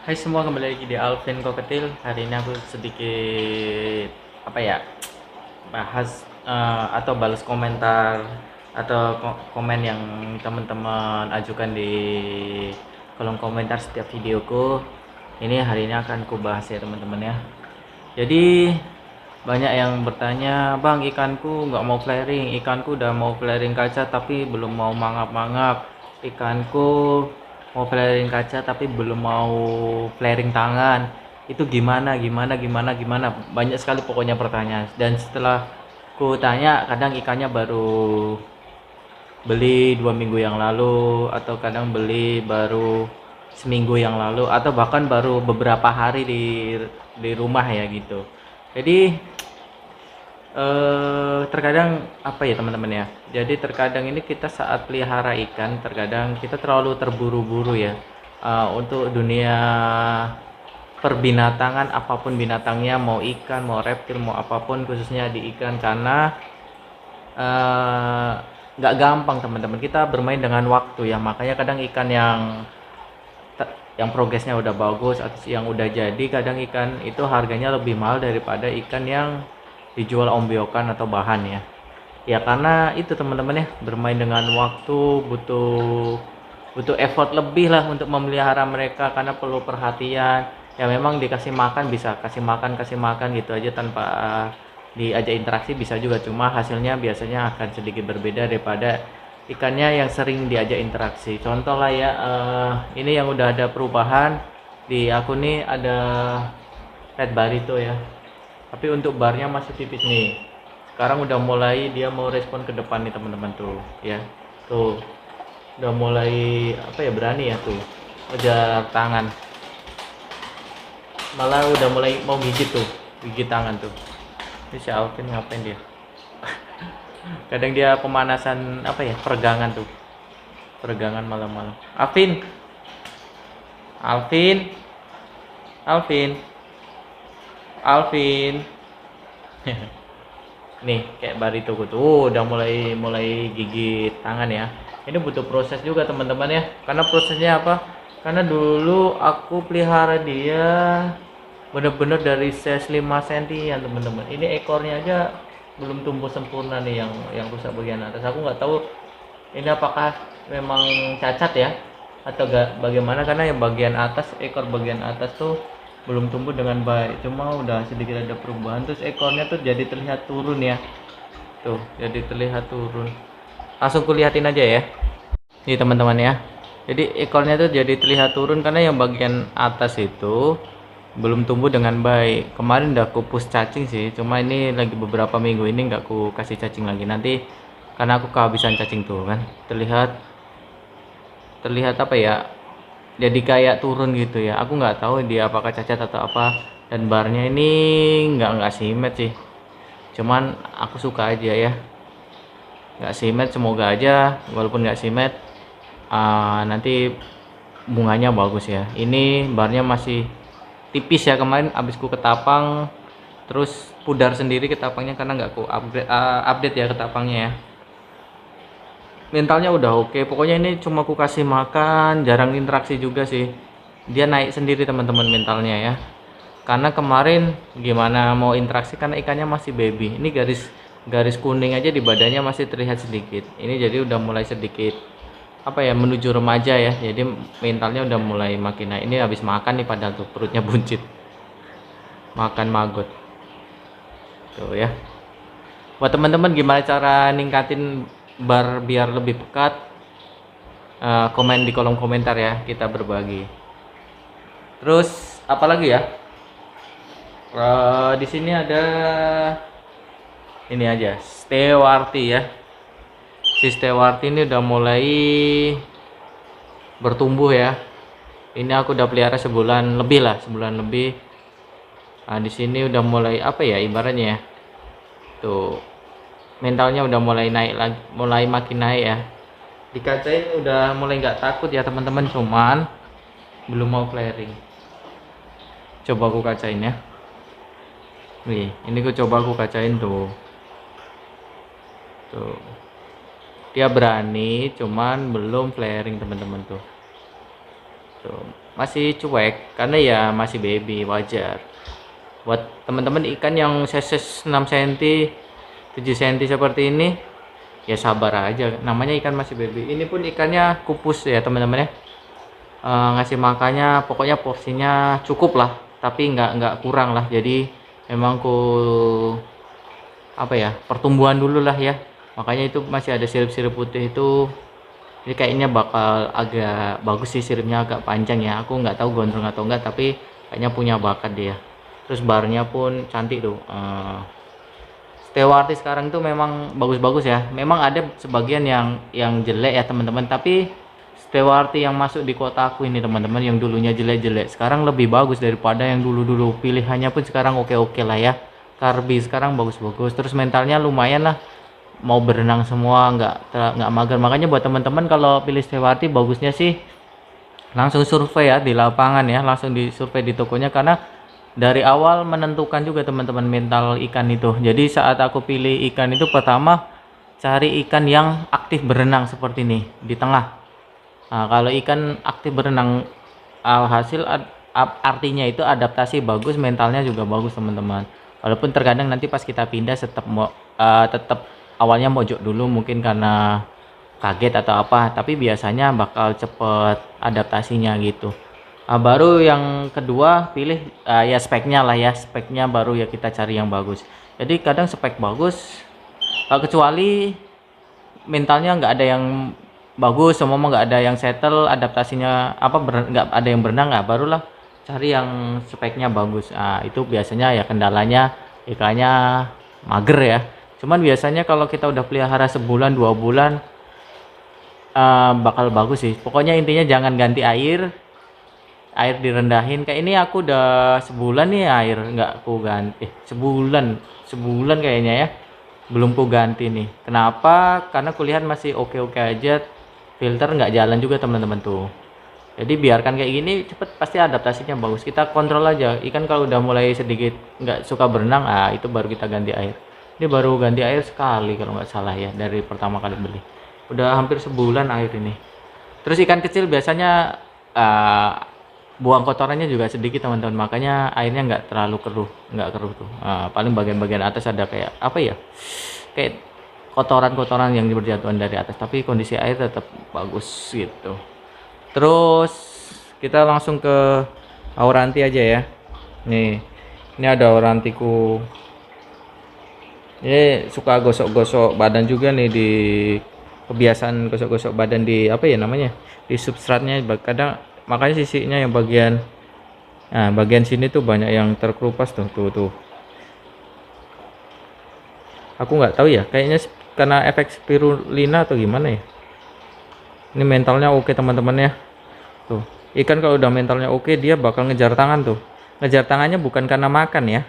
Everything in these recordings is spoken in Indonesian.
Hai semua, kembali lagi di Alvin Koketil. Hari ini aku sedikit apa ya bahas atau balas komentar atau komen yang teman-teman ajukan di kolom komentar setiap videoku. Ini hari ini akan ku bahas ya teman-teman ya. Jadi banyak yang bertanya, bang, ikanku nggak mau flaring, ikanku udah mau flaring kaca tapi belum mau mangap-mangap, ikanku mau flaring kaca tapi belum mau flaring tangan, itu gimana gimana gimana gimana, banyak sekali pokoknya pertanyaan. Dan setelah ku tanya, kadang ikannya baru beli 2 minggu yang lalu, atau kadang beli baru seminggu yang lalu, atau bahkan baru beberapa hari di rumah ya gitu. Jadi terkadang apa ya teman-teman ya, jadi terkadang ini kita saat pelihara ikan, terkadang kita terlalu terburu-buru ya, untuk dunia perbinatangan, apapun binatangnya, mau ikan mau reptil mau apapun, khususnya di ikan, karena eh, nggak gampang teman-teman kita bermain dengan waktu ya. Makanya kadang ikan yang progresnya udah bagus atau yang udah jadi, kadang ikan itu harganya lebih mahal daripada ikan yang dijual ombyokan atau bahan ya. Ya karena itu teman-teman ya, bermain dengan waktu butuh butuh effort lebih lah untuk memelihara mereka, karena perlu perhatian. Ya memang dikasih makan bisa kasih makan gitu aja tanpa diajak interaksi bisa juga, cuma hasilnya biasanya akan sedikit berbeda daripada ikannya yang sering diajak interaksi. Contoh lah ya, ini yang udah ada perubahan di aku nih, ada red barito ya, tapi untuk barnya masih tipis nih. Sekarang udah mulai dia mau respon ke depan nih teman-teman tuh ya, tuh udah mulai apa ya, berani ya tuh, udah tangan, malah udah mulai mau gigit tuh, gigit tangan tuh. Ini si Alvin ngapain dia? Kadang dia pemanasan apa ya, peregangan tuh, peregangan malam-malam. Alvin, Alvin, Alvin, Alvin. Nih kayak barito tuh udah mulai mulai gigit tangan ya. Ini butuh proses juga teman-teman ya, karena prosesnya apa, karena dulu aku pelihara dia bener-bener dari size 5 cm ya teman-teman. Ini ekornya aja belum tumbuh sempurna nih, yang rusak bagian atas. Aku nggak tahu ini apakah memang cacat ya atau gak, bagaimana, karena yang bagian atas, ekor bagian atas tuh belum tumbuh dengan baik, cuma udah sedikit ada perubahan. Terus ekornya tuh jadi terlihat turun ya, tuh jadi terlihat turun. Langsung kulihatin aja ya nih teman-teman ya, jadi ekornya tuh jadi terlihat turun karena yang bagian atas itu belum tumbuh dengan baik. Kemarin udah aku push cacing sih, cuma ini lagi beberapa minggu ini nggak aku kasih cacing lagi, nanti karena aku kehabisan cacing tuh kan, terlihat terlihat apa ya, jadi kayak turun gitu ya. Aku nggak tahu dia apakah cacat atau apa. Dan barnya ini nggak simet sih, cuman aku suka aja ya, nggak simet. Semoga aja walaupun nggak simet, nanti bunganya bagus ya. Ini barnya masih tipis ya, kemarin abisku ketapang terus pudar sendiri ketapangnya karena nggak aku update ya ketapangnya ya. Mentalnya udah oke, pokoknya ini cuma aku kasih makan, jarang interaksi juga sih, dia naik sendiri teman-teman mentalnya ya. Karena kemarin gimana mau interaksi, karena ikannya masih baby. Ini garis garis kuning aja di badannya masih terlihat sedikit, ini jadi udah mulai sedikit apa ya, menuju remaja ya, jadi mentalnya udah mulai makin naik. Ini habis makan nih, padahal tuh perutnya buncit, makan maggot tuh ya. Buat teman-teman gimana cara ningkatin bar biar lebih pekat, komen di kolom komentar ya, kita berbagi. Terus apalagi ya, di sini ada ini aja, Stewarti ya. Si Stewarti ini udah mulai bertumbuh ya. Ini aku udah pelihara sebulan lebih lah, sebulan lebih. Nah, di sini udah mulai apa ya ibaratnya ya, tuh mentalnya udah mulai naik lagi, mulai makin naik ya. Dikacain udah mulai nggak takut ya teman-teman, cuman belum mau flaring. Coba aku kacain ya. Nih, ini aku kacain tuh. Tuh. Dia berani, cuman belum flaring teman-teman tuh. tuh masih cuek karena ya masih baby, wajar. Buat teman-teman ikan yang size 6 cm 7 cm seperti ini, ya sabar aja, namanya ikan masih baby. Ini pun ikannya kupus ya teman-teman ya. Ngasih makannya pokoknya porsinya cukup lah, tapi nggak kurang lah. Jadi memang apa ya, pertumbuhan dulu lah ya, makanya itu masih ada sirip-sirip putih itu. Jadi kayaknya bakal agak bagus sih, siripnya agak panjang ya, aku nggak tahu gondrong atau enggak, tapi kayaknya punya bakat dia. Terus barnya pun cantik tuh. Stewardess sekarang tuh memang bagus-bagus ya. Memang ada sebagian yang jelek ya teman-teman, tapi Stewardess yang masuk di kotaku ini teman-teman, yang dulunya jelek-jelek sekarang lebih bagus daripada yang dulu-dulu. Pilihannya pun sekarang oke-oke lah ya. Karbi sekarang bagus-bagus, terus mentalnya lumayan lah, mau berenang semua, nggak mager. Makanya buat teman-teman kalau pilih Stewardess, bagusnya sih langsung survei ya di lapangan ya, langsung disurvei di tokonya, karena dari awal menentukan juga teman-teman mental ikan itu. Jadi saat aku pilih ikan itu, pertama cari ikan yang aktif berenang seperti ini di tengah. Nah, kalau ikan aktif berenang, hasil artinya itu adaptasi bagus, mentalnya juga bagus teman-teman. Walaupun terkadang nanti pas kita pindah tetap awalnya mojok dulu mungkin karena kaget atau apa, tapi biasanya bakal cepet adaptasinya gitu. Baru yang kedua pilih ya speknya lah ya, speknya baru ya kita cari yang bagus. Jadi kadang spek bagus, kecuali mentalnya nggak ada yang bagus, semua nggak ada yang settle, adaptasinya apa nggak ada yang berenang, nggak, barulah cari yang speknya bagus. Itu biasanya ya kendalanya ikannya mager ya. Cuman biasanya kalau kita udah pelihara sebulan 2 bulan bakal bagus sih. Pokoknya intinya jangan ganti air direndahin. Kayak ini aku udah sebulan nih air nggak aku ganti, sebulan kayaknya ya, belum ku ganti nih. Kenapa? Karena kulihat masih oke-oke aja, filter nggak jalan juga teman-teman tuh. Jadi biarkan kayak gini, cepet pasti adaptasinya bagus. Kita kontrol aja ikan, kalau udah mulai sedikit nggak suka berenang, itu baru kita ganti air. Ini baru ganti air sekali kalau nggak salah ya, dari pertama kali beli. Udah hampir sebulan air ini. Terus ikan kecil biasanya buang kotorannya juga sedikit teman-teman, makanya airnya nggak terlalu keruh, tuh. Paling bagian-bagian atas ada kayak apa ya, kayak kotoran-kotoran yang berjatuhan dari atas, tapi kondisi air tetap bagus gitu. Terus kita langsung ke auranti aja ya. Nih, ini ada aurantiku. Ini suka gosok-gosok badan juga nih, di kebiasaan gosok-gosok badan di apa ya namanya, di substratnya. Kadang makanya sisinya yang bagian sini tuh banyak yang terkelupas tuh. Aku nggak tahu ya, kayaknya karena efek spirulina atau gimana ya. Ini mentalnya oke teman-teman ya. Tuh, ikan kalau udah mentalnya oke, dia bakal ngejar tangan tuh. Ngejar tangannya bukan karena makan ya.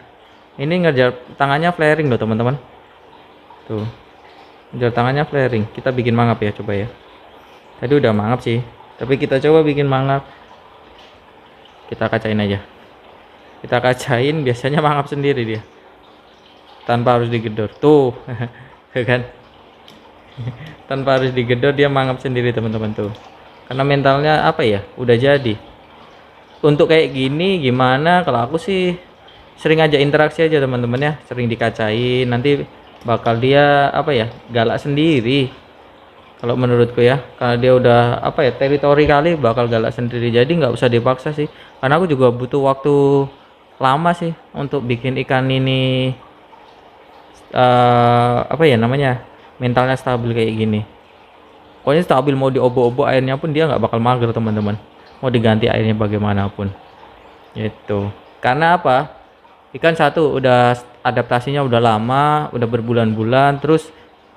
Ini ngejar tangannya flaring loh teman-teman. Tuh, ngejar tangannya flaring. Kita bikin mangap ya, coba ya. Tadi udah mangap sih, tapi kita coba bikin mangap. Kita kacain aja. Kita kacain, biasanya mangap sendiri dia, tanpa harus digedor. Tuh, kan? Tanpa harus digedor dia mangap sendiri teman-teman tuh. Karena mentalnya apa ya, udah jadi. Untuk kayak gini gimana, kalau aku sih sering aja interaksi aja teman-teman ya, sering dikacain, nanti bakal dia apa ya, galak sendiri kalau menurutku ya. Karena dia udah apa ya, teritori kali, bakal galak sendiri. Jadi nggak usah dipaksa sih, karena aku juga butuh waktu lama sih untuk bikin ikan ini apa ya namanya, mentalnya stabil kayak gini. Pokoknya stabil, mau diobo-obo airnya pun dia nggak bakal mager teman-teman, mau diganti airnya bagaimanapun itu. Karena apa, ikan satu udah adaptasinya udah lama, udah berbulan-bulan, terus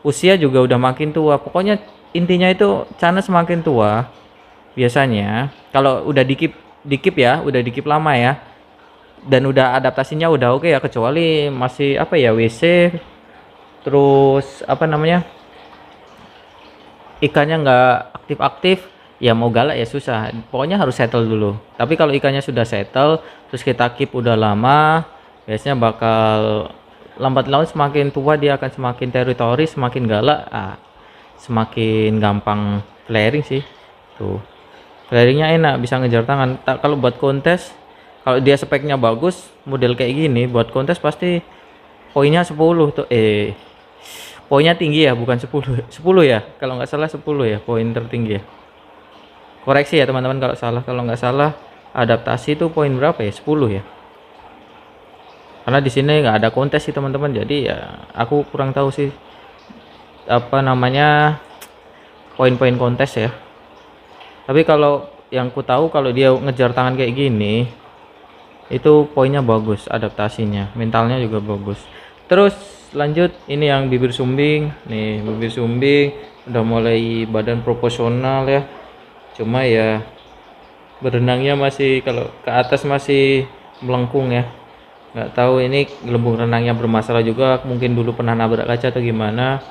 usia juga udah makin tua. Pokoknya intinya itu Cana semakin tua biasanya kalau udah dikip ya, udah dikip lama ya, dan udah adaptasinya udah oke ya, kecuali masih apa ya, WC, terus apa namanya, ikannya nggak aktif-aktif, ya mau galak ya susah. Pokoknya harus settle dulu. Tapi kalau ikannya sudah settle, terus kita keep udah lama, biasanya bakal lambat laun semakin tua dia akan semakin teritori, semakin galak, semakin gampang flaring sih tuh. Flaringnya enak, bisa ngejar tangan. Kalau buat kontes, kalau dia speknya bagus, model kayak gini, buat kontes pasti poinnya 10 tuh. Poinnya tinggi ya, bukan 10. 10 ya. Kalau nggak salah 10 ya, poin tertinggi ya. Koreksi ya teman-teman kalau salah. Kalau nggak salah adaptasi itu poin berapa ya? 10 ya. Karena di sini nggak ada kontes sih teman-teman. Jadi ya aku kurang tahu sih apa namanya poin-poin kontes ya. Tapi kalau yang ku tahu kalau dia ngejar tangan kayak gini itu poinnya bagus, adaptasinya, mentalnya juga bagus. Terus lanjut ini yang bibir sumbing. Nih, bibir sumbing udah mulai badan proporsional ya. Cuma ya berenangnya masih kalau ke atas masih melengkung ya. Nggak tahu ini gelembung renangnya bermasalah juga, mungkin dulu pernah nabrak kaca atau gimana.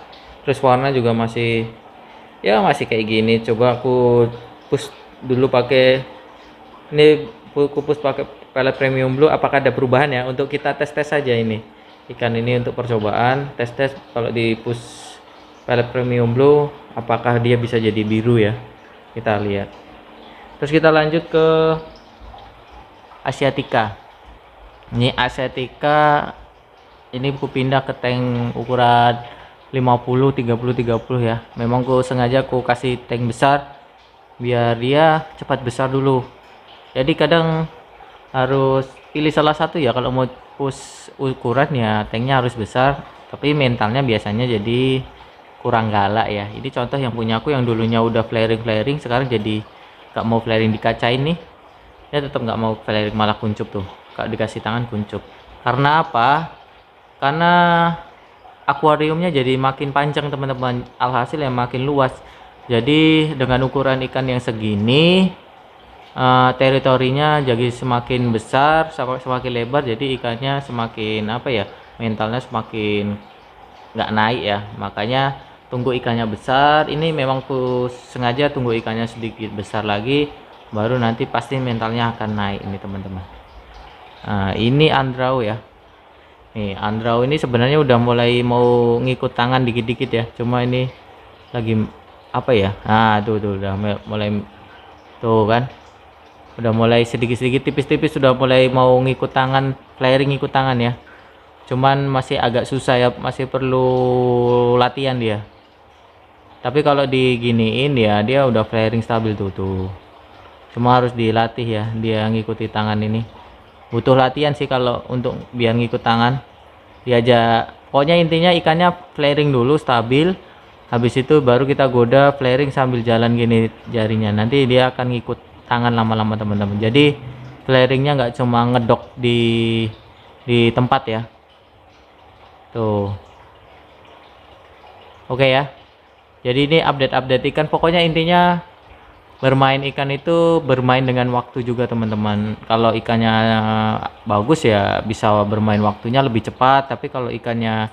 Terus warna juga masih ya masih kayak gini. Coba aku push dulu pakai ini, aku push pakai pelet premium blue, apakah ada perubahan ya. Untuk kita tes-tes saja ini ikan ini untuk percobaan, tes-tes kalau di push pelet premium blue apakah dia bisa jadi biru ya, kita lihat. Terus kita lanjut ke Asiatica. Ini Asiatica, ini aku pindah ke tank ukuran 50 30 30 ya. Memang aku sengaja aku kasih tank besar biar dia cepat besar dulu. Jadi kadang harus pilih salah satu ya, kalau mau push ukuran ya tanknya harus besar, tapi mentalnya biasanya jadi kurang galak ya. Ini contoh yang punya aku yang dulunya udah flaring sekarang jadi gak mau flaring dikacain nih, dia tetap nggak mau flaring, malah kuncup tuh kalau dikasih tangan kuncup. Karena apa? Karena akuariumnya jadi makin panjang teman-teman, alhasil yang makin luas. Jadi dengan ukuran ikan yang segini teritorinya jadi semakin besar, semakin lebar, jadi ikannya semakin apa ya, mentalnya semakin nggak naik ya. Makanya tunggu ikannya besar. Ini memang ku sengaja tunggu ikannya sedikit besar lagi, baru nanti pasti mentalnya akan naik ini teman-teman. Nah, ini andrau ya. Nih andrau ini sebenarnya udah mulai mau ngikut tangan dikit-dikit ya, cuma ini lagi apa ya, nah tuh udah mulai tuh kan, udah mulai sedikit-sedikit tipis-tipis sudah mulai mau ngikut tangan, flaring ngikut tangan ya. Cuman masih agak susah ya, masih perlu latihan dia. Tapi kalau diginiin ya dia udah flaring stabil tuh. Cuma harus dilatih ya, dia ngikuti tangan ini. Butuh latihan sih kalau untuk biar ngikut tangan. Diajak, pokoknya intinya ikannya flaring dulu stabil. Habis itu baru kita goda flaring sambil jalan gini jarinya. Nanti dia akan ngikut tangan lama-lama teman-teman. Jadi flaringnya nggak cuma ngedok di tempat ya. Tuh. Oke ya. Jadi ini update ikan. Pokoknya intinya bermain ikan itu bermain dengan waktu juga teman-teman. Kalau ikannya bagus ya bisa bermain waktunya lebih cepat. Tapi kalau ikannya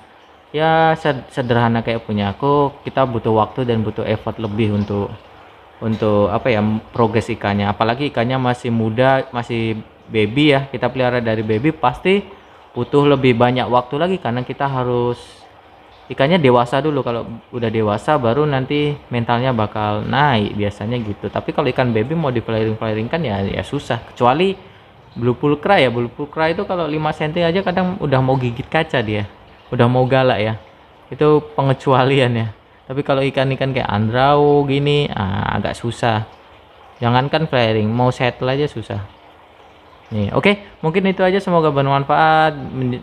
ya sederhana kayak punya aku, kita butuh waktu dan butuh effort lebih untuk apa ya, progres ikannya. Apalagi ikannya masih muda, masih baby ya, kita pelihara dari baby pasti butuh lebih banyak waktu lagi, karena kita harus ikannya dewasa dulu. Kalau udah dewasa baru nanti mentalnya bakal naik biasanya gitu. Tapi kalau ikan baby mau di flaring kan ya susah, kecuali blue pulcra ya. Blue pulcra itu kalau 5 cm aja kadang udah mau gigit kaca, dia udah mau galak ya, itu pengecualian ya. Tapi kalau ikan-ikan kayak andrau gini agak susah, jangankan flaring, mau settle aja susah nih. Oke, mungkin itu aja, semoga bermanfaat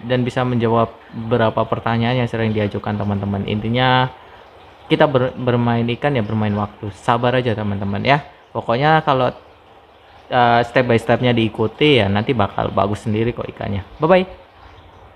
dan bisa menjawab beberapa pertanyaan yang sering diajukan teman-teman. Intinya kita bermain ikan ya bermain waktu, sabar aja teman-teman ya. Pokoknya kalau step by stepnya diikuti ya nanti bakal bagus sendiri kok ikannya. Bye bye.